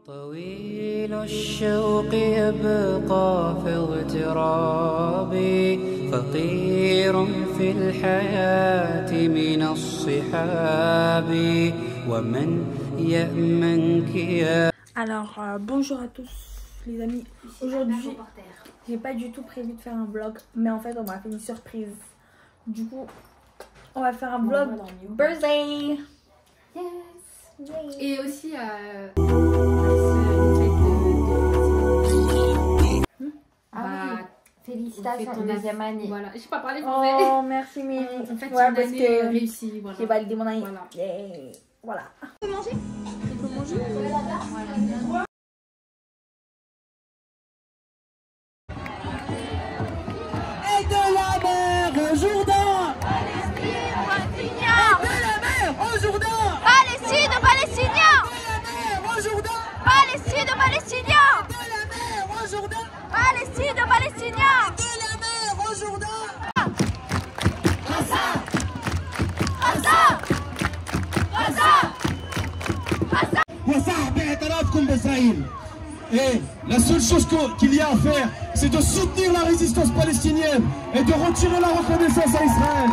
طويل الشوق يبقى في اغترابي فقير في الحياة من الصحاب ومن يأمنك يا. Alors bonjour à tous les amis, aujourd'hui j'ai pas du tout prévu de faire un vlog mais en fait on m'a fait une surprise. Du coup on va faire un vlog birthday. Yes. Et aussi félicitations ton deuxième année. Voilà, je sais pas parler français. Oh merci Mimi. En fait, ouais, une parce année que réussie. Voilà. j'ai validé mon année. Voilà. Yeah. Voilà. On peut manger. On peut manger. Et de la mer au Jourdain. Et de la mer au Jourdain. Palestine aux Palestiniens. De la mer au Jourdain. Palestine aux Palestiniens. De la mer au Jourdain. Palestine aux Palestiniens. De la mer au Jourdain. Gaza. Gaza. Gaza. وصاحب اعترافكم بإسرائيل. Et la seule chose qu'il y a à faire, c'est de soutenir la résistance palestinienne et de retirer la reconnaissance à Israël.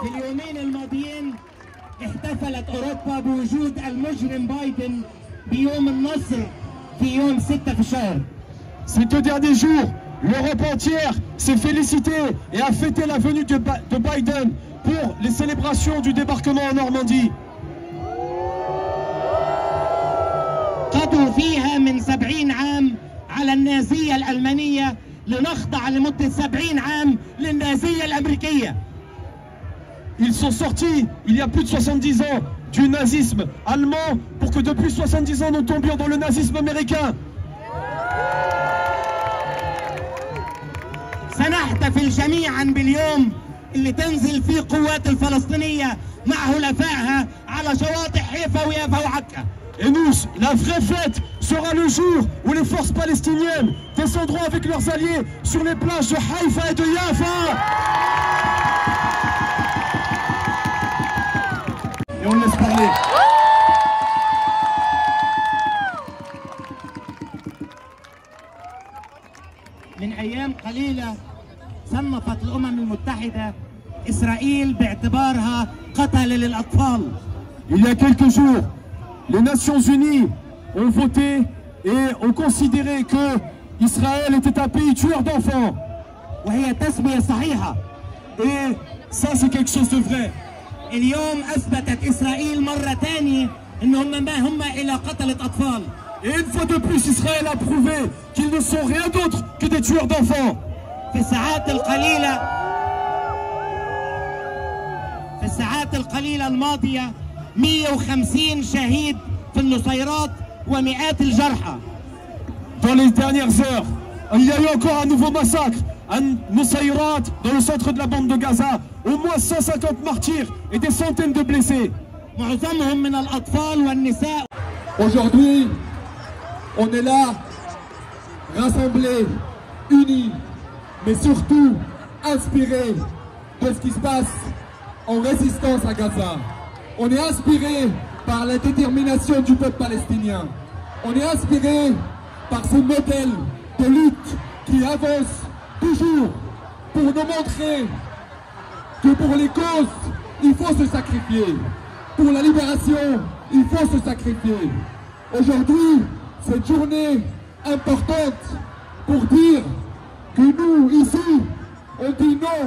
في اليومين الماضيين احتفلت أوروبا بوجود المجرم بايدن بيوم النصر في يوم 6 في الشهر. Ces 2 derniers jours, l'Europe entière s'est félicitée et a fêté la venue de Biden pour les célébrations du débarquement en Normandie. قضوا فيها من 70 عام على النازية الألمانية لنخضع لمدة 70 عام للنازية الأمريكية. Ils sont sortis il y a plus de 70 ans du nazisme allemand pour que depuis 70 ans nous tombions dans le nazisme américain. سنحتفل جميعا باليوم اللي تنزل فيه قوات الفلسطينية مع حلفائها على شواطئ حيفا ويافا وعكا. Et nous, la vraie fête sera le jour où les forces palestiniennes descendront avec leurs alliés sur les plages de Haïfa et de Yafa. Et on laisse parler. من أيام قليلة صنفت الأمم المتحدة إسرائيل باعتبارها قتل للأطفال. Il y a quelques jours, les Nations Unies ont voté et ont considéré que Israël était un pays tueur d'enfants. وهي تسمية صحيحة. Et ça c'est quelque chose de vrai. اليوم أثبتت إسرائيل مرة ثانية إنهم ما هم إلا قتلة أطفال. Et une fois de plus, Israël a prouvé qu'ils ne sont rien d'autre que des tueurs d'enfants. في الساعات القليلة الماضية 150 شهيد في النصيرات ومئات الجرحى. Dans les dernières heures, il y a eu encore un nouveau massacre à Nusayrat, dans le centre de la bande de Gaza. Au moins 150 martyrs et des centaines de blessés. معظمهم من الأطفال والنساء. Aujourd'hui, on est là, rassemblés, unis, mais surtout inspirés de ce qui se passe en résistance à Gaza. On est inspirés par la détermination du peuple palestinien. On est inspirés par ce modèle de lutte qui avance toujours pour nous montrer que pour les causes, il faut se sacrifier. Pour la libération, il faut se sacrifier. Aujourd'hui, cette journée importante pour dire que nous, ici, on dit non.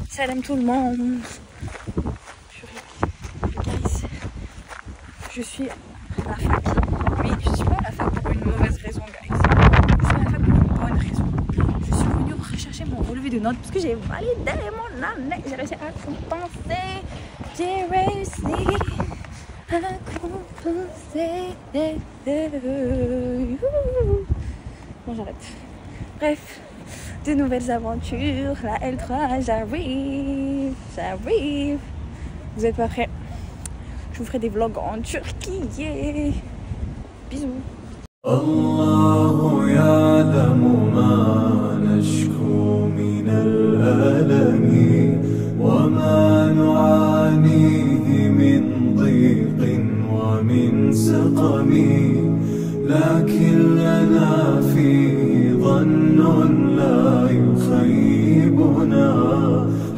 Salam tout le monde. Je suis à la fac. Mais je suis pas à la fac pour une mauvaise raison, guys. Je suis à la fac pour une bonne raison. Je suis venue rechercher mon relevé de notes parce que j'ai validé mon année. J'ai réussi à compenser. J'ai réussi à compenser. Bon, j'arrête. Bref, de nouvelles aventures. La L3, j'arrive. Vous êtes pas prêts? Je vous ferai des vlogs en Turquie. Yeah. Bisous. الله يعلم ما نشكو من الألم وما نعانيه من ضيق لكن لنا فيه ظن لا يخيبنا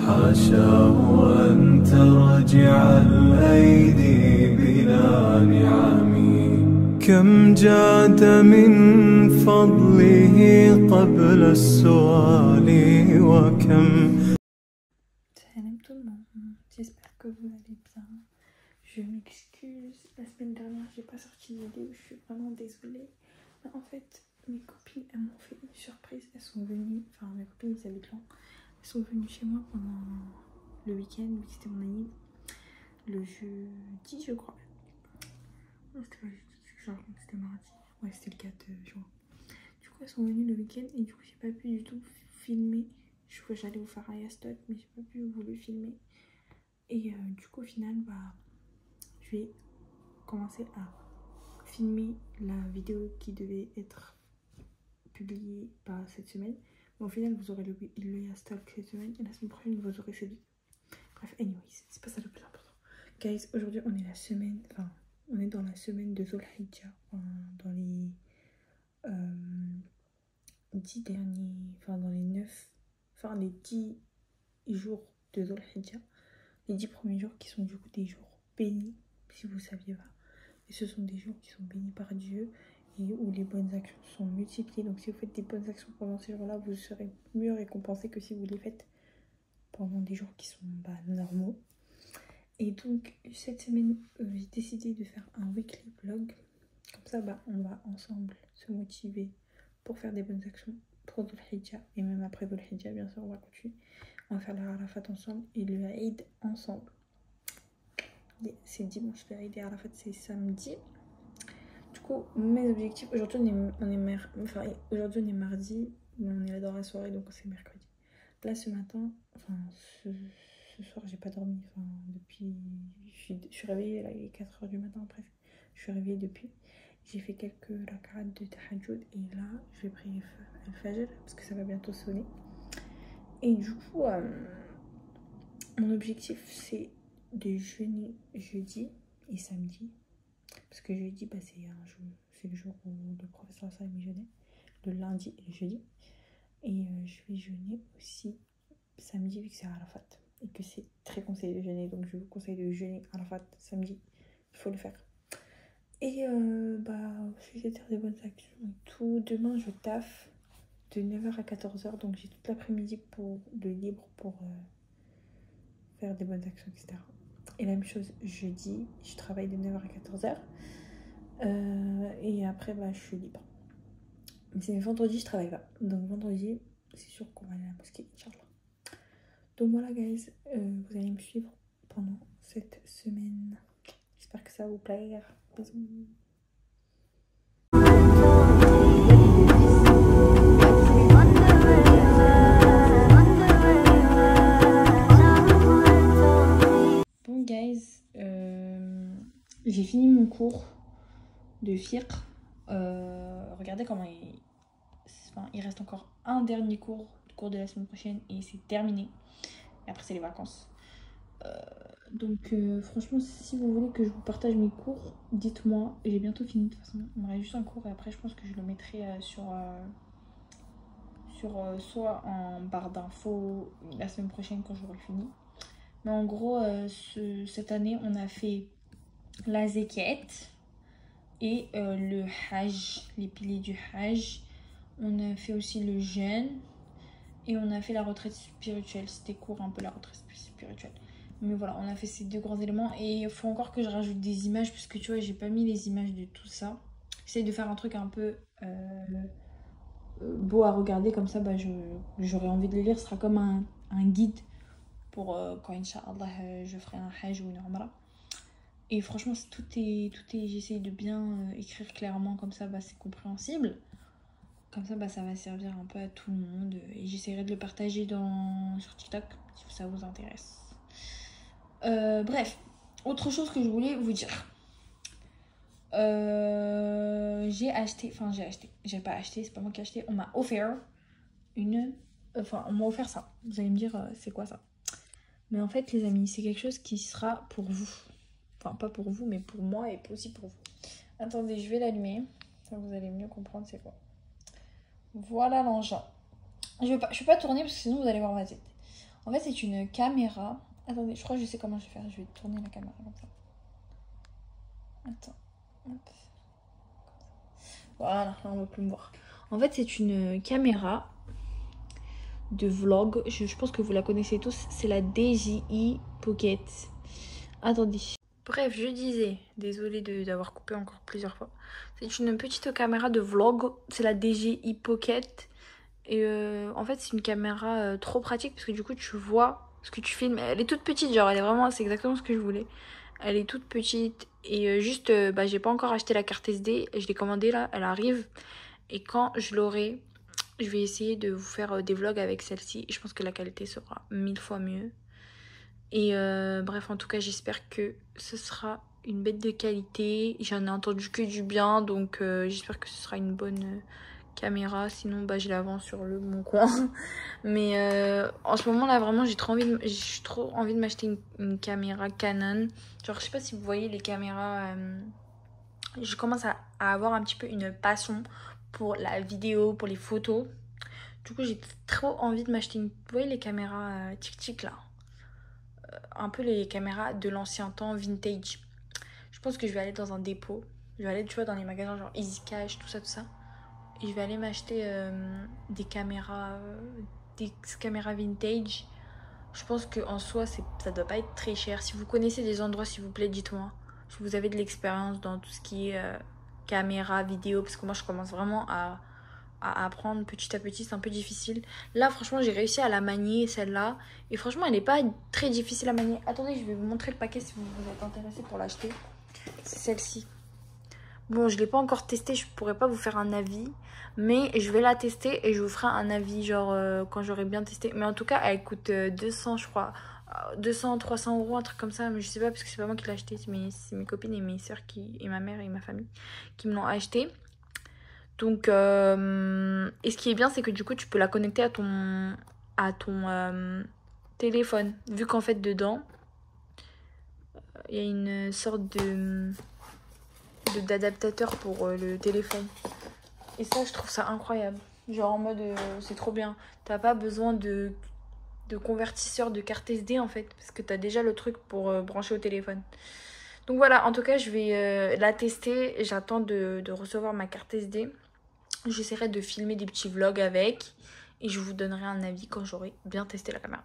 حاشاه أن ترجع الأيدي بلا نعم كم جاد من فضله قبل السؤال وكم. Salam tout le monde, j'espère que vous allez bien. Je m'excuse, la semaine dernière j'ai pas sorti de vidéo, je suis vraiment désolée. Mais en fait, mes copines elles m'ont fait une surprise, elles sont venues, enfin mes copines ils habitent loin, elles sont venues chez moi pendant le week-end, vu que c'était mon anniv, le jeudi je crois. Non, c'était pas jeudi, c'était mardi, ouais c'était le 4 juin. Du coup elles sont venues le week-end et du coup j'ai pas pu du tout filmer. Je crois que j'allais vous faire un Yastot, mais j'ai pas pu vous le filmer. Et du coup, au final, je vais commencer à filmer la vidéo qui devait être publiée cette semaine. Mais au final, vous aurez le Yastot cette semaine et la semaine prochaine, vous aurez cette vidéo. Bref, anyways, c'est pas ça le plus important. Guys, aujourd'hui, on est on est dans la semaine de Dhul Hijjah, dans les 10 derniers, dans les 10 jours de Dhul Hijjah, les 10 premiers jours qui sont du coup des jours bénis, si vous saviez pas. Et ce sont des jours qui sont bénis par Dieu et où les bonnes actions sont multipliées. Donc si vous faites des bonnes actions pendant ces jours-là, vous serez mieux récompensé que si vous les faites pendant des jours qui sont normaux. Et donc cette semaine, j'ai décidé de faire un weekly vlog. Comme ça, on va ensemble se motiver pour faire des bonnes actions pour Dhul Hijjah et même après Dhul Hijjah, bien sûr, on va continuer. On va faire la Arafat ensemble et le Eid ensemble. C'est dimanche, le Eid et Arafat c'est samedi. Du coup, mes objectifs, aujourd'hui on est mardi, mais on est là dans la soirée donc c'est mercredi. Là ce matin, ce soir j'ai pas dormi, depuis, je suis réveillée, là il est 4h du matin presque. Je suis réveillée depuis. J'ai fait quelques rak'at de tahajjud et là je vais prier le fajr parce que ça va bientôt sonner. Et du coup, mon objectif c'est de jeûner jeudi et samedi. Parce que jeudi, c'est le jour où le professeur Salim jeûnait, le lundi et le jeudi. Et je vais jeûner aussi samedi vu que c'est Arafat et que c'est très conseillé de jeûner. Donc je vous conseille de jeûner Arafat samedi, il faut le faire. Et je vais faire des bonnes actions et tout. Demain je taffe de 9h à 14h, donc j'ai toute l'après-midi de libre pour faire des bonnes actions, etc. Et la même chose jeudi, je travaille de 9h à 14h. Et après je suis libre. Mais c'est vendredi je travaille pas. Donc vendredi c'est sûr qu'on va aller à la mosquée, Inch'Allah. Donc voilà guys, vous allez me suivre pendant cette semaine. J'espère que ça vous plaire. Bisous. Bon guys, j'ai fini mon cours de fiqh. Regardez comment il reste encore un dernier cours de la semaine prochaine et c'est terminé. Et après c'est les vacances. Donc franchement si vous voulez que je vous partage mes cours, dites-moi. J'ai bientôt fini de toute façon. Il me reste juste un cours et après je pense que je le mettrai soit en barre d'infos la semaine prochaine quand j'aurai fini. Mais en gros cette année on a fait la zakat et le hajj, les piliers du hajj. On a fait aussi le jeûne et on a fait la retraite spirituelle. C'était court un peu la retraite spirituelle. Mais voilà, on a fait ces deux grands éléments. Et il faut encore que je rajoute des images parce que tu vois, j'ai pas mis les images de tout ça. J'essaie de faire un truc un peu beau à regarder. Comme ça, j'aurais envie de le lire. Ce sera comme un guide pour quand, Inch'Allah, je ferai un hajj ou une umrah. Et franchement, tout est j'essaie de bien écrire clairement. Comme ça, c'est compréhensible. Comme ça, ça va servir un peu à tout le monde. Et j'essaierai de le partager sur TikTok si ça vous intéresse. Bref, autre chose que je voulais vous dire. J'ai pas acheté, c'est pas moi qui ai acheté. On m'a offert on m'a offert ça. Vous allez me dire, c'est quoi ça? Mais en fait, les amis, c'est quelque chose qui sera pour vous. Enfin, pas pour vous, mais pour moi et aussi pour vous. Attendez, je vais l'allumer. ça vous allez mieux comprendre c'est quoi. Voilà l'engin. Je vais pas tourner parce que sinon vous allez voir ma tête. En fait c'est une caméra. Attendez, je crois que je sais comment je vais faire. Je vais tourner la caméra comme ça. Attends. Hop. Voilà, là on va plus me voir. En fait c'est une caméra de vlog. Je pense que vous la connaissez tous. C'est la DJI Pocket. Attendez. Bref, je disais, désolée d'avoir coupé encore plusieurs fois. C'est une petite caméra de vlog. C'est la DJI Pocket. Et en fait, c'est une caméra trop pratique parce que du coup, tu vois ce que tu filmes. Elle est toute petite, genre, elle est vraiment, c'est exactement ce que je voulais. Elle est toute petite. Et juste, j'ai pas encore acheté la carte SD. Je l'ai commandée là, elle arrive. Et quand je l'aurai, je vais essayer de vous faire des vlogs avec celle-ci. Je pense que la qualité sera 1000 fois mieux. Et bref, en tout cas, j'espère que ce sera une bête de qualité. J'en ai entendu que du bien, donc j'espère que ce sera une bonne caméra. Sinon, je la vends sur le bon coin. Mais en ce moment là, vraiment, j'ai trop envie de m'acheter une caméra Canon. Genre, je sais pas si vous voyez les caméras. Je commence à avoir un petit peu une passion pour la vidéo, pour les photos. Du coup, j'ai trop envie de m'acheter une... Vous voyez les caméras tic-tic là, un peu les caméras de l'ancien temps, vintage. Je pense que je vais aller dans un dépôt. Je vais aller, tu vois, dans les magasins genre Easy Cash, tout ça. Et je vais aller m'acheter des caméras vintage. Je pense qu'en soi, ça doit pas être très cher. Si vous connaissez des endroits, s'il vous plaît, dites-moi. Si vous avez de l'expérience dans tout ce qui est caméra, vidéo. Parce que moi, je commence vraiment à apprendre petit à petit, c'est un peu difficile. Là franchement j'ai réussi à la manier celle-là et franchement elle n'est pas très difficile à manier. Attendez, je vais vous montrer le paquet si vous êtes intéressé pour l'acheter. C'est celle-ci. Bon, je l'ai pas encore testée, je pourrais pas vous faire un avis, mais je vais la tester et je vous ferai un avis genre quand j'aurai bien testé. Mais en tout cas elle coûte 200 je crois, 200, 300 euros, un truc comme ça, mais je sais pas parce que c'est pas moi qui l'ai acheté, c'est mes copines et mes soeurs et ma mère et ma famille qui me l'ont acheté. Donc, et ce qui est bien, c'est que du coup, tu peux la connecter à ton téléphone. Vu qu'en fait, dedans, il y a une sorte d'adaptateur pour le téléphone. Et ça, je trouve ça incroyable. Genre en mode, c'est trop bien. T'as pas besoin de convertisseur de carte SD en fait. Parce que t'as déjà le truc pour brancher au téléphone. Donc voilà, en tout cas, je vais la tester. J'attends de recevoir ma carte SD. J'essaierai de filmer des petits vlogs avec. Et je vous donnerai un avis quand j'aurai bien testé la caméra.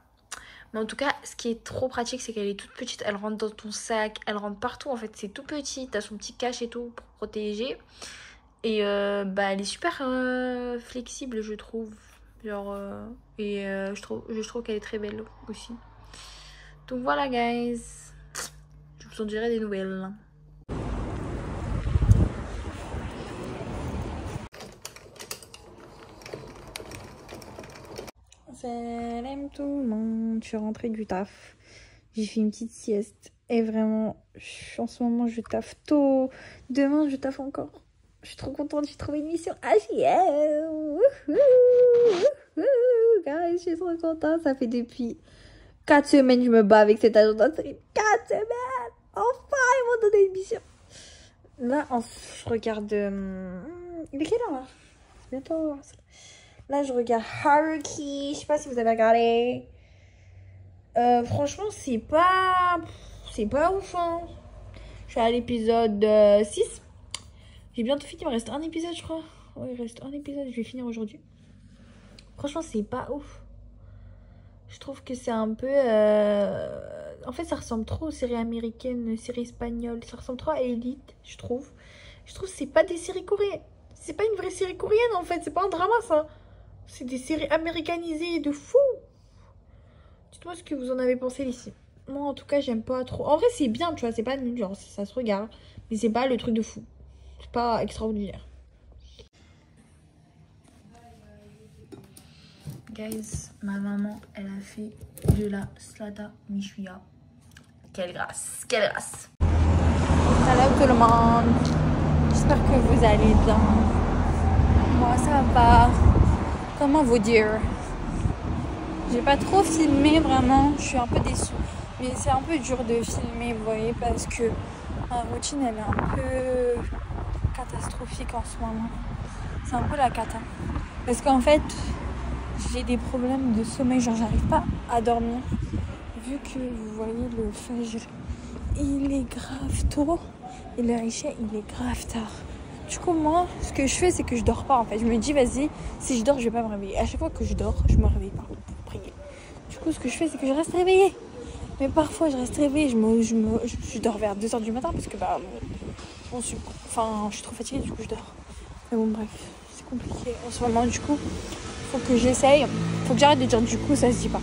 Mais en tout cas, ce qui est trop pratique, c'est qu'elle est toute petite. Elle rentre dans ton sac. Elle rentre partout en fait. C'est tout petit. T'as son petit cache et tout pour protéger. Et elle est super flexible, je trouve. Genre, je trouve qu'elle est très belle aussi. Donc voilà, guys. Je vous en dirai des nouvelles. Salam tout le monde. Je suis rentrée du taf. J'ai fait une petite sieste. Et vraiment, en ce moment, je taffe tôt. Demain, je taffe encore. Je suis trop contente. J'ai trouvé une mission HM. Guys, je suis trop contente. Ça fait depuis 4 semaines que je me bats avec cette agence d'intérim. 4 semaines. Enfin, ils m'ont donné une mission. Là, je regarde... Il est quelle heure là? C'est bientôt... Là, je regarde Haruki. Je sais pas si vous avez regardé. Franchement, c'est pas ouf. Hein. Je suis à l'épisode 6. J'ai bientôt fini. Il me reste un épisode, je crois. Ouais, il reste un épisode. Je vais finir aujourd'hui. Franchement, c'est pas ouf. Je trouve que c'est un peu... En fait, ça ressemble trop aux séries américaines, séries espagnoles. Ça ressemble trop à Elite, je trouve. Je trouve que c'est pas des séries coréennes. C'est pas une vraie série coréenne, en fait. C'est pas un drama, ça. C'est des séries américanisées de fou. Dites-moi ce que vous en avez pensé ici. Moi, en tout cas, j'aime pas trop. En vrai, c'est bien, tu vois. C'est pas nul, genre, ça se regarde. Mais c'est pas le truc de fou. C'est pas extraordinaire. Guys, ma maman, elle a fait de la slada michuya. Quelle grâce, quelle grâce. Salut tout le monde. J'espère que vous allez bien. Moi, ça va. Comment vous dire? J'ai pas trop filmé vraiment. Je suis un peu déçue. Mais c'est un peu dur de filmer, vous voyez, parce que ma routine, elle est un peu catastrophique en ce moment. C'est un peu la cata. Parce qu'en fait, j'ai des problèmes de sommeil, genre j'arrive pas à dormir. Vu que vous voyez le Fajr, il est grave tôt et le Isha, il est grave tard. Du coup, moi, ce que je fais, c'est que je dors pas en fait. Je me dis, vas-y, si je dors, je vais pas me réveiller. À chaque fois que je dors, je me réveille pas pour prier. Du coup, ce que je fais, c'est que je reste réveillée. Mais parfois, je reste réveillée, je dors vers 2h du matin parce que je suis trop fatiguée, du coup, je dors. Mais bon, bref, c'est compliqué en ce moment. Du coup, faut que j'essaye. Faut que j'arrête de dire du coup, ça se dit pas.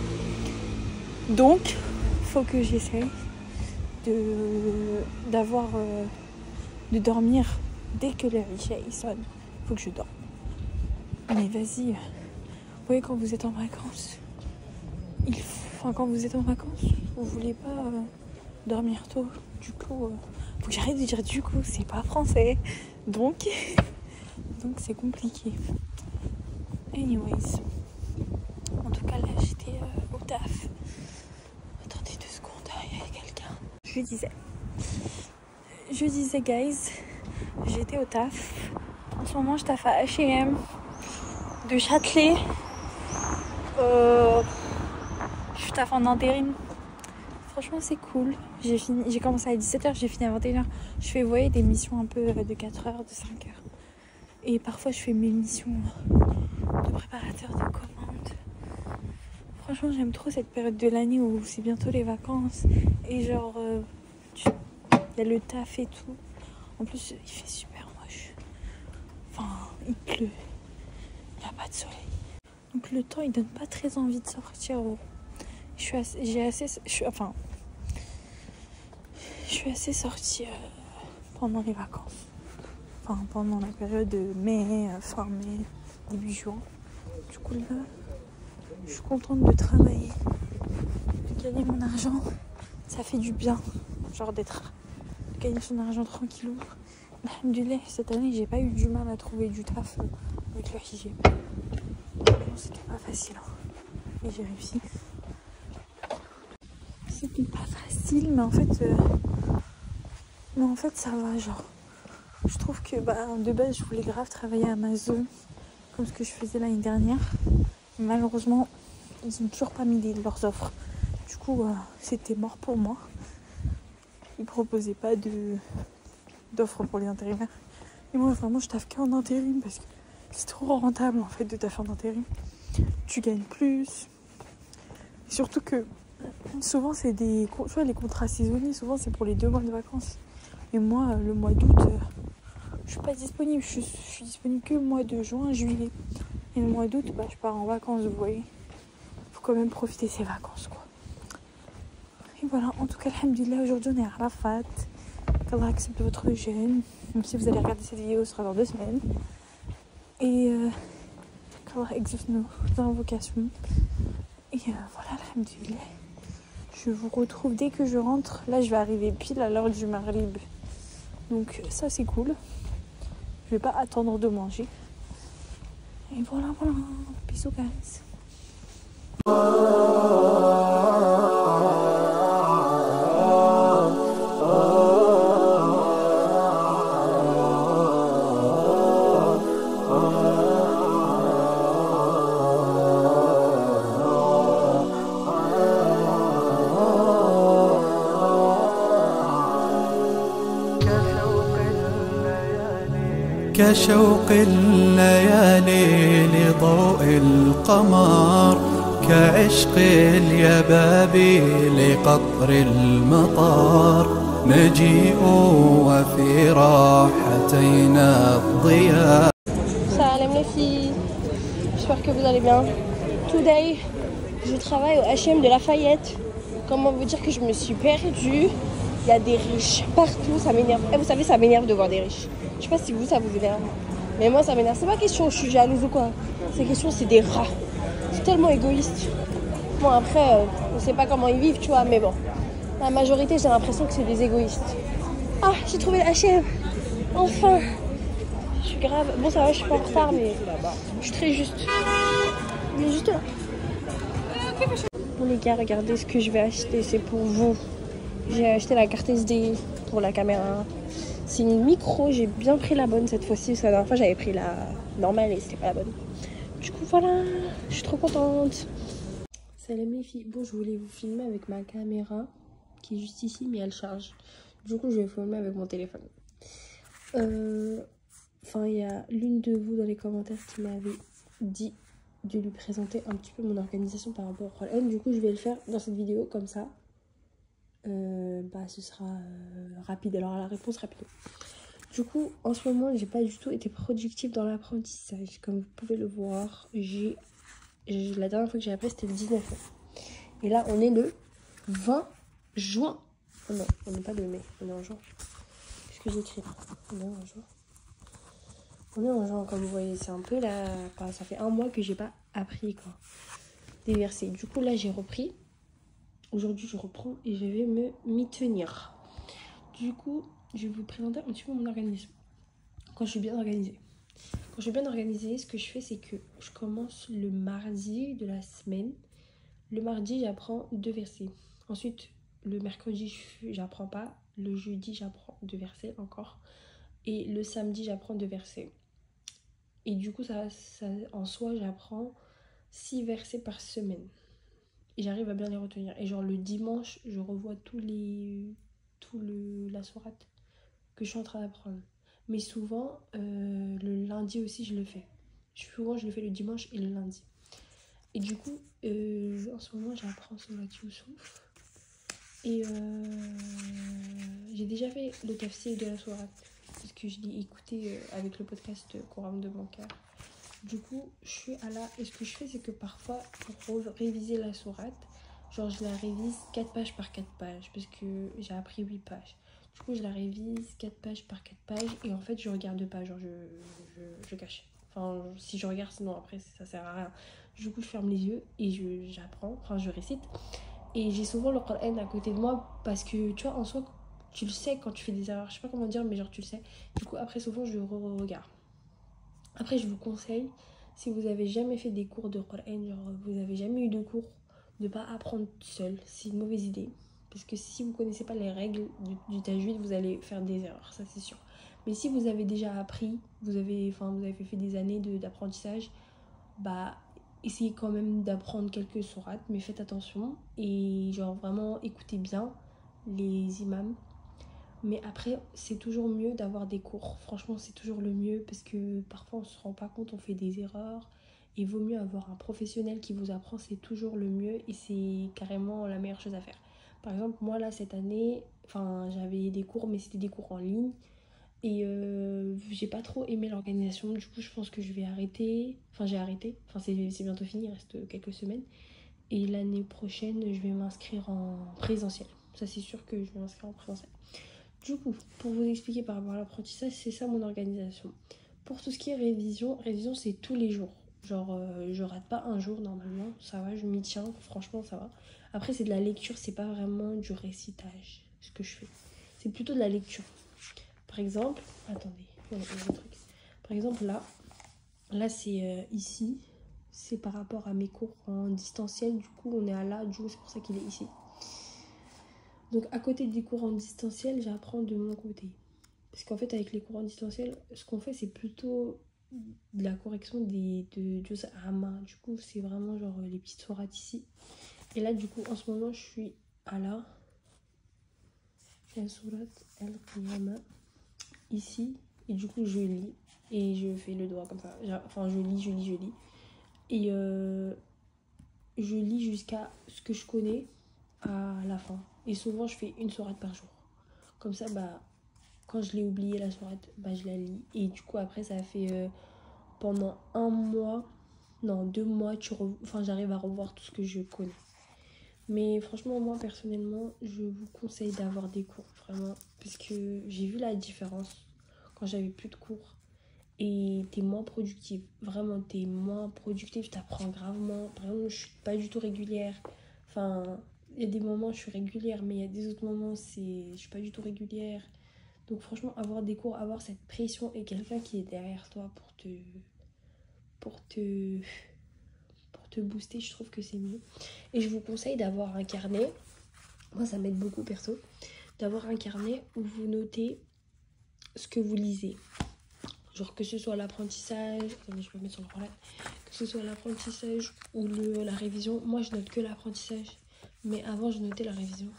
Donc, faut que j'essaye de dormir dès que le Isha il sonne. Faut que je dorme. Mais vas-y, vous voyez, quand vous êtes en vacances, quand vous êtes en vacances, vous voulez pas dormir tôt. Du coup, faut que j'arrête de dire du coup, c'est pas français. Donc c'est compliqué. Anyways, en tout cas là j'étais au taf. Attendez 2 secondes, il y a quelqu'un. Je disais guys, j'étais au taf. En ce moment je taffe à H&M de Châtelet. Je taffe en intérim. Franchement c'est cool. J'ai commencé à 17h, j'ai fini à 21h. Je fais, vous voyez, des missions un peu de 4h, de 5h. Et parfois je fais mes missions de préparateur de commandes. Franchement j'aime trop cette période de l'année où c'est bientôt les vacances. Et genre, il y a le taf et tout. En plus il fait super moche. Enfin, il pleut. Il n'y a pas de soleil. Donc le temps il donne pas très envie de sortir. Je suis assez sortie pendant les vacances. Enfin, pendant la période de mai, fin mai, début juin. Du coup, là, je suis contente de travailler, de gagner mon argent. Ça fait du bien, genre de gagner son argent tranquillou. Alhamdoulilah, cette année, j'ai pas eu du mal à trouver du taf avec le hijab. C'était pas facile, hein. Et j'ai réussi. C'était pas facile, mais en fait, ça va, genre. Je trouve que de base je voulais grave travailler à Amazon comme ce que je faisais l'année dernière. Malheureusement ils ont toujours pas mis leurs offres. Du coup c'était mort pour moi. Ils proposaient pas d'offres pour les intérimaires. Et moi vraiment je taffe qu'en intérim parce que c'est trop rentable en fait de taffer en intérim. Tu gagnes plus. Et surtout que souvent c'est tu vois, les contrats saisonniers, souvent c'est pour les 2 mois de vacances. Et moi le mois d'août je suis pas disponible, je suis disponible que le mois de juin, juillet. Et le mois d'août, je pars en vacances, vous voyez. Faut quand même profiter de ces vacances, quoi. Et voilà, en tout cas, alhamdoulilah, aujourd'hui on est à Arafat. Qu'Allah accepte votre jeûne. Même si vous allez regarder cette vidéo, ce sera dans 2 semaines. Et qu'Allah exauce nos invocations. Et voilà, alhamdoulilah. Je vous retrouve dès que je rentre. Là, je vais arriver pile à l'heure du Maghrib. Donc ça, c'est cool. Je vais pas attendre de manger. Et voilà. Bisous, guys. كشوق الليالي لضوء القمر كعشق اليبابي لقطر المطار نجيء وفي راحتينا الضياء. Salam les filles, j'espère que vous allez bien. Today, je travaille au H&M de Lafayette. Comment vous dire que je me suis perdue. Il y a des riches partout, ça m'énerve. Et vous savez, ça m'énerve de voir des riches. Je sais pas si ça vous énerve. Mais moi, ça m'énerve. C'est pas question je suis jalouse ou quoi. C'est question, c'est des rats. C'est tellement égoïste. Bon, après, on sait pas comment ils vivent, tu vois. Mais bon, la majorité, j'ai l'impression que c'est des égoïstes. Ah, j'ai trouvé le H&M. Enfin. Je suis grave. Bon, ça va, je suis pas en retard, mais je suis très juste. Il est juste là. Bon, les gars, regardez ce que je vais acheter. C'est pour vous. J'ai acheté la carte SD pour la caméra. C'est une micro, j'ai bien pris la bonne cette fois-ci, parce que la dernière fois j'avais pris la normale et c'était pas la bonne. Du coup voilà, je suis trop contente. Salam les filles, bon je voulais vous filmer avec ma caméra qui est juste ici mais elle charge. Du coup je vais filmer avec mon téléphone. Enfin il y a l'une de vous dans les commentaires qui m'avait dit de lui présenter un petit peu mon organisation par rapport au Qur'an. Du coup je vais le faire dans cette vidéo comme ça. Ce sera rapide, alors la réponse rapide. Du coup en ce moment j'ai pas du tout été productive dans l'apprentissage, comme vous pouvez le voir. La dernière fois que j'ai appris c'était le 19 mai et là on est le 20 juin. Oh non, on n'est pas le mai, on est en juin. Qu'est-ce que j'écris là? On est en juin. On est en juin, comme vous voyez, c'est un peu là, enfin, ça fait un mois que j'ai pas appris quoi, des versets. Du coup là j'ai repris. Aujourd'hui, je reprends et je vais m'y tenir. Du coup, je vais vous présenter un petit peu mon organisation. Quand je suis bien organisée. Quand je suis bien organisée, ce que je fais, c'est que je commence le mardi de la semaine. Le mardi, j'apprends 2 versets. Ensuite, le mercredi, j'apprends pas. Le jeudi, j'apprends 2 versets encore. Et le samedi, j'apprends 2 versets. Et du coup, ça en soi, j'apprends 6 versets par semaine. Et j'arrive à bien les retenir. Et genre le dimanche, je revois la sourate que je suis en train d'apprendre. Mais souvent, le lundi aussi, je le fais. Souvent, je le fais le dimanche et le lundi. Et du coup, en ce moment, j'apprends Surat Yusuf. Et j'ai déjà fait le tafsir de la sourate. Parce que je l'ai écouté avec le podcast Coran de mon cœur. Du coup, je suis à la... Et ce que je fais, c'est que parfois, pour réviser la sourate, genre je la révise 4 pages par 4 pages, parce que j'ai appris 8 pages. Du coup, je la révise 4 pages par 4 pages, et en fait, je regarde pas, genre je cache. Enfin, si je regarde, sinon après, ça sert à rien. Du coup, je ferme les yeux, et j'apprends, enfin, je récite. Et j'ai souvent le Qur'an à côté de moi, parce que, tu vois, en soi, tu le sais quand tu fais des erreurs. Je sais pas comment dire, mais genre, tu le sais. Du coup, après, souvent, je regarde. Après, je vous conseille, si vous avez jamais fait des cours de Qur'an, genre vous n'avez jamais eu de cours, de ne pas apprendre seul. C'est une mauvaise idée. Parce que si vous ne connaissez pas les règles du tajwid, vous allez faire des erreurs, ça c'est sûr. Mais si vous avez déjà appris, vous avez fait des années d'apprentissage, essayez quand même d'apprendre quelques sourates, mais faites attention. Et genre vraiment écoutez bien les imams. Mais après, c'est toujours mieux d'avoir des cours. Franchement, c'est toujours le mieux parce que parfois, on se rend pas compte, on fait des erreurs. Et il vaut mieux avoir un professionnel qui vous apprend, c'est toujours le mieux et c'est carrément la meilleure chose à faire. Par exemple, moi, là, cette année, j'avais des cours, mais c'était des cours en ligne. Et j'ai pas trop aimé l'organisation. Du coup, je pense que je vais arrêter. Enfin, j'ai arrêté. Enfin, c'est bientôt fini, il reste quelques semaines. Et l'année prochaine, je vais m'inscrire en présentiel. Ça, c'est sûr que je vais m'inscrire en présentiel. Du coup, pour vous expliquer par rapport à l'apprentissage, c'est ça mon organisation. Pour tout ce qui est révision c'est tous les jours. Genre, je rate pas un jour normalement, ça va, je m'y tiens, franchement ça va. Après, c'est de la lecture, c'est pas vraiment du récitage, ce que je fais. C'est plutôt de la lecture. Par exemple, attendez, il y a un truc. Par exemple, là c'est ici, c'est par rapport à mes cours en distanciel, du coup on est à là, du coup c'est pour ça qu'il est ici. Donc à côté des cours en distanciel, j'apprends de mon côté. Parce qu'en fait avec les cours en distanciel, ce qu'on fait c'est plutôt de la correction de Juz Amma. Du coup c'est vraiment genre les petites sourates ici. Et là du coup en ce moment je suis à la Surat Al-Qiyamah ici. Et du coup je lis et je fais le doigt comme ça. Enfin je lis. Et je lis jusqu'à ce que je connais à la fin. Et souvent, je fais une sourate par jour. Comme ça, quand je l'ai oublié la sourate, je la lis. Et du coup, après, ça fait pendant 2 mois, j'arrive à revoir tout ce que je connais. Mais franchement, moi, personnellement, je vous conseille d'avoir des cours, vraiment. Parce que j'ai vu la différence quand j'avais plus de cours. Et t'es moins productive. Vraiment, t'es moins productive, t'apprends gravement. Par exemple, je suis pas du tout régulière. Enfin... Il y a des moments où je suis régulière, mais il y a des autres moments où je suis pas du tout régulière. Donc franchement, avoir des cours, avoir cette pression et quelqu'un qui est derrière toi pour te booster, je trouve que c'est mieux. Et je vous conseille d'avoir un carnet. Moi, ça m'aide beaucoup perso. D'avoir un carnet où vous notez ce que vous lisez. Genre que ce soit l'apprentissage, attendez, je peux mettre sur le problème, que ce soit l'apprentissage ou la révision. Moi, je note que l'apprentissage, mais avant, je notais la révision.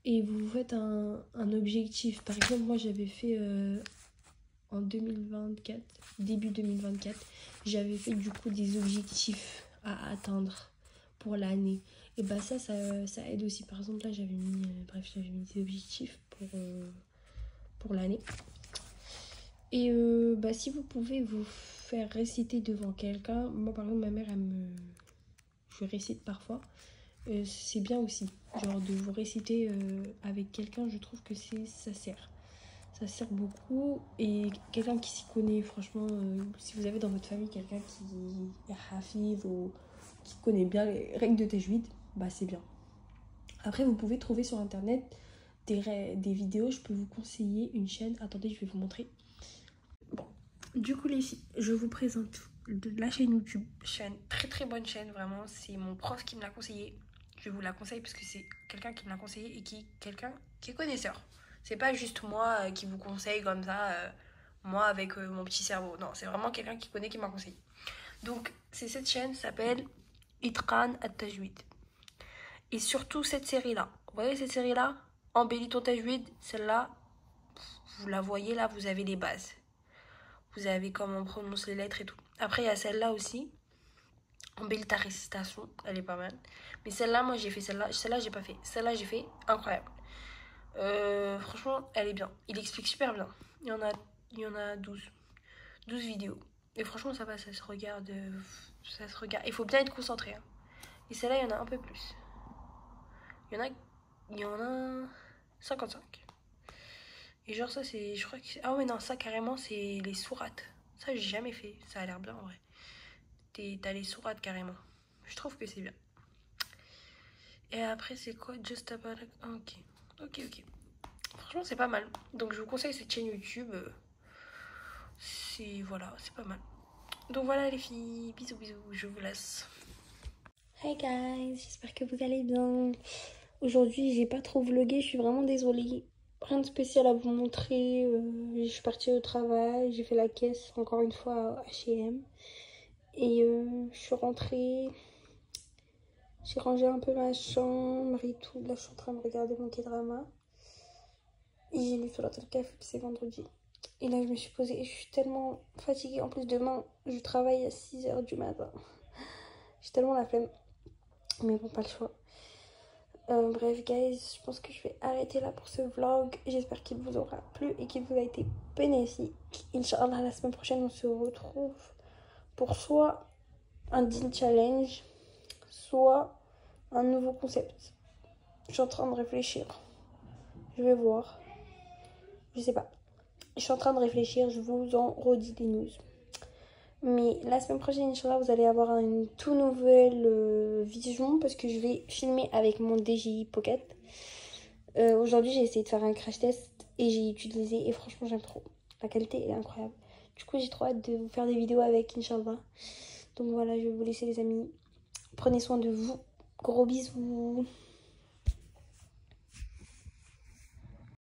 Et vous faites un objectif. Par exemple, moi, j'avais fait en 2024, début 2024, j'avais fait du coup des objectifs à atteindre pour l'année. Et bah ça aide aussi. Par exemple, là, j'avais mis des objectifs pour l'année. Et bah, si vous pouvez vous faire réciter devant quelqu'un, moi par exemple ma mère je récite parfois, c'est bien aussi, genre de vous réciter avec quelqu'un, je trouve que ça sert beaucoup. Et quelqu'un qui s'y connaît, franchement, si vous avez dans votre famille quelqu'un qui est hafiz ou qui connaît bien les règles de tajwid, bah c'est bien. Après vous pouvez trouver sur internet des vidéos. Je peux vous conseiller une chaîne, attendez, je vais vous montrer. Bon, du coup les filles, je vous présente la chaîne YouTube. Très très bonne chaîne, vraiment. C'est mon prof qui me l'a conseillé. Je vous la conseille parce que c'est quelqu'un qui me l'a conseillé et quelqu'un qui est connaisseur. C'est pas juste moi qui vous conseille comme ça, moi avec mon petit cerveau. Non, c'est vraiment quelqu'un qui connaît qui m'a conseillé. Donc cette chaîne s'appelle Itqan at-Tajwid. Et surtout cette série-là. Vous voyez cette série-là, Embellis ton Tajwid, celle-là, vous la voyez là, vous avez les bases. Vous avez comment on prononce les lettres et tout. Après, il y a celle-là aussi. Embellis ta récitation, elle est pas mal. Mais celle-là, moi j'ai fait celle-là. Celle-là, j'ai pas fait. Celle-là, j'ai fait incroyable. Franchement, elle est bien. Il explique super bien. Il y en a 12 vidéos. Et franchement, ça va, ça se regarde. Il faut bien être concentré. Hein. Et celle-là, il y en a un peu plus. Il y en a 55. Et genre ça c'est, je crois que c'est... Ah ouais non, ça carrément c'est les sourates. Ça j'ai jamais fait, ça a l'air bien en vrai. T'as les sourates carrément. Je trouve que c'est bien. Et après c'est quoi? Just about... Ah, ok. Franchement c'est pas mal. Donc je vous conseille cette chaîne YouTube. Voilà, c'est pas mal. Donc voilà les filles, bisous, je vous laisse. Hey guys, j'espère que vous allez bien. Aujourd'hui j'ai pas trop vlogué, je suis vraiment désolée. Rien de spécial à vous montrer. Je suis partie au travail, j'ai fait la caisse encore une fois à H&M. Et je suis rentrée. J'ai rangé un peu ma chambre et tout. Là je suis en train de regarder mon K-drama. Et j'ai lu sur la Al-Kahf, c'est vendredi. Et là je me suis posée et je suis tellement fatiguée. En plus demain je travaille à 6 h du matin. J'ai tellement la flemme. Mais bon, pas le choix. Bref guys, je pense que je vais arrêter là pour ce vlog. J'espère qu'il vous aura plu et qu'il vous a été bénéfique. Inch'Allah, la semaine prochaine on se retrouve pour soit un Deen challenge, soit un nouveau concept. Je suis en train de réfléchir. Je vais voir. Je sais pas. Je suis en train de réfléchir, je vous en redis des news. Mais la semaine prochaine, Inch'Allah, vous allez avoir une toute nouvelle vision parce que je vais filmer avec mon DJI Pocket. Aujourd'hui, j'ai essayé de faire un crash test et j'ai utilisé et franchement, j'aime trop. La qualité est incroyable. Du coup, j'ai trop hâte de vous faire des vidéos avec, Inch'Allah. Donc voilà, je vais vous laisser les amis. Prenez soin de vous. Gros bisous.